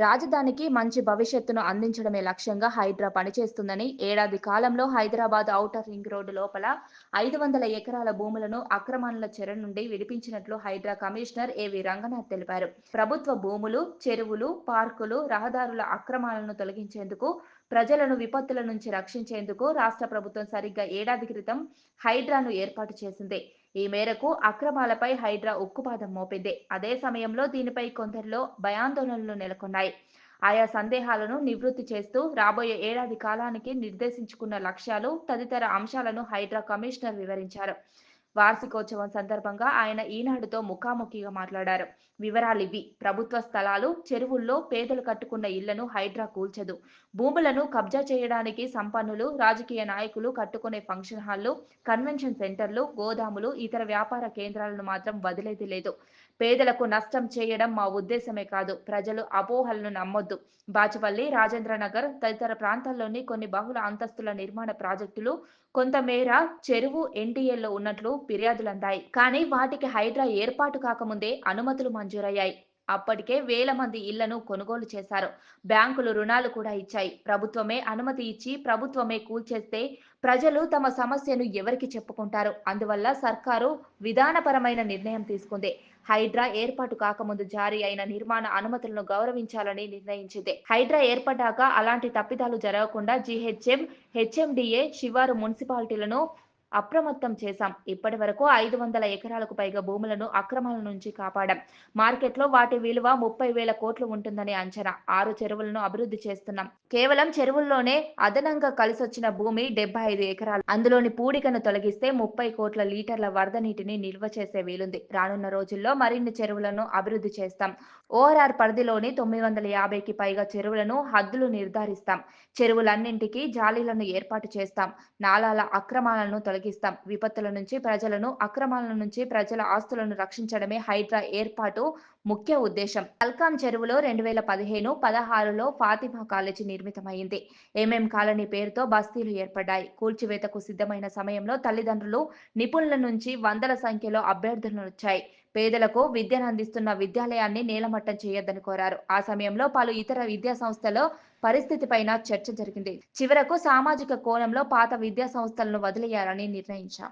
రాజధానికి మంచి భవిష్యత్తును అందించడమే లక్ష్యంగా హైడ్రా పనిచేస్తుందని, ఏడాది కాలంలో హైదరాబాద్ ఔటర్ రింగ్ రోడ్డు లోపల 500 ఎకరాల భూములను అక్రమణల చెర నుండి విడిపించినట్లు హైడ్రా కమిషనర్ ఏవి రంగనాథ్ తెలిపారు. ప్రభుత్వ భూములు, చెరువులు, పార్కులు, రహదారుల అక్రమాలను తొలగించేందుకు, ప్రజలను విపత్తుల నుంచి రక్షించేందుకు రాష్ట్ర ప్రభుత్వం సరిగ్గా ఏడాది క్రితం హైడ్రాను ఏర్పాటు చేసింది. ఈ మేరకు అక్రమాలపై హైడ్రా ఉక్కుపాదం మోపింది. అదే సమయంలో దీనిపై కొందరిలో భయాందోళనలు నెలకొన్నాయి. ఆయా సందేహాలను నివృత్తి చేస్తూ రాబోయే ఏడాది కాలానికి నిర్దేశించుకున్న లక్ష్యాలు తదితర అంశాలను హైడ్రా కమిషనర్ వివరించారు. వార్షికోత్సవం సందర్భంగా ఆయన ఈనాడుతో ముఖాముఖిగా మాట్లాడారు. వివరాలివి: ప్రభుత్వ స్థలాలు, చెరువుల్లో పేదలు కట్టుకున్న ఇళ్లను హైడ్రా కూల్చదు. భూములను కబ్జా చేయడానికి సంపన్నులు, రాజకీయ నాయకులు కట్టుకునే ఫంక్షన్ హాళ్లు, కన్వెన్షన్ సెంటర్లు, గోదాములు, ఇతర వ్యాపార కేంద్రాలను మాత్రం వదిలేది లేదు. పేదలకు నష్టం చేయడం మా ఉద్దేశమే కాదు. ప్రజలు అపోహలను నమ్మొద్దు. బాచుపల్లి, రాజేంద్రనగర్ తదితర ప్రాంతాల్లోని కొన్ని బహుళ అంతస్తుల నిర్మాణ ప్రాజెక్టులు కొంతమేర చెరువు ఎన్టీఏల్లో ఉన్నట్లు ఫిర్యాదులందాయి. కానీ వాటికి హైడ్రా ఏర్పాటు కాకముందే అనుమతులు మంజూరయ్యాయి. అప్పటికే వేల మంది ఇళ్లను కొనుగోలు చేశారు. బ్యాంకులు రుణాలు కూడా ఇచ్చాయి. ప్రభుత్వమే అనుమతి ఇచ్చి ప్రభుత్వమే కూల్చేస్తే ప్రజలు తమ సమస్యను ఎవరికి చెప్పుకుంటారు? అందువల్ల సర్కారు విధానపరమైన నిర్ణయం తీసుకుంది. హైడ్రా ఏర్పాటు కాకముందు జారీ అయిన నిర్మాణ అనుమతులను గౌరవించాలని నిర్ణయించింది. హైడ్రా ఏర్పడ్డాక అలాంటి తప్పిదాలు జరగకుండా జీహెచ్ఎం, హెచ్ఎండిఏ, శివారు మున్సిపాలిటీలను అప్రమత్తం చేశాం. ఇప్పటి వరకు 500 ఎకరాలకు పైగా భూములను అక్రమాల నుంచి కాపాడాం. మార్కెట్లో వాటి విలువ 30,000 కోట్లు ఉంటుందని అంచనా. 6 చెరువులను అభివృద్ధి చేస్తున్నాం. కేవలం చెరువుల్లోనే అదనంగా కలిసొచ్చిన భూమి 75 ఎకరాలు. అందులోని పూడికను తొలగిస్తే 30 కోట్ల లీటర్ల వరద నీటిని నిల్వ చేసే వీలుంది. రానున్న రోజుల్లో మరిన్ని చెరువులను అభివృద్ధి చేస్తాం. ఓఆర్ఆర్ పరిధిలోని 950కి పైగా చెరువులను హద్దులు నిర్ధారిస్తాం. చెరువులన్నింటికీ జాలీలను ఏర్పాటు చేస్తాం. నాలాల అక్రమాలను తొలగిస్తాం. విపత్తుల నుంచి ప్రజలను, అక్రమాల నుంచి ప్రజల ఆస్తులను రక్షించడమే హైడ్రా ఏర్పాటు ముఖ్య ఉద్దేశం. పల్కాం చెరువులో 2015-16లో ఫాతిమా కాలేజీ నిర్మితమైంది. ఎంఎం కాలనీ పేరుతో బస్తీలు ఏర్పడ్డాయి. కూల్చివేతకు సిద్ధమైన సమయంలో తల్లిదండ్రులు, నిపుణుల నుంచి వందల సంఖ్యలో అభ్యర్థనలొచ్చాయి. పేదలకు విద్యనందిస్తున్న విద్యాలయాన్ని నేలమట్టం చేయొద్దని కోరారు. ఆ సమయంలో పలు ఇతర విద్యా సంస్థల పరిస్థితిపైన చర్చ జరిగింది. చివరకు సామాజిక కోణంలో పాత విద్యా సంస్థలను వదిలేయాలని నిర్ణయించాం.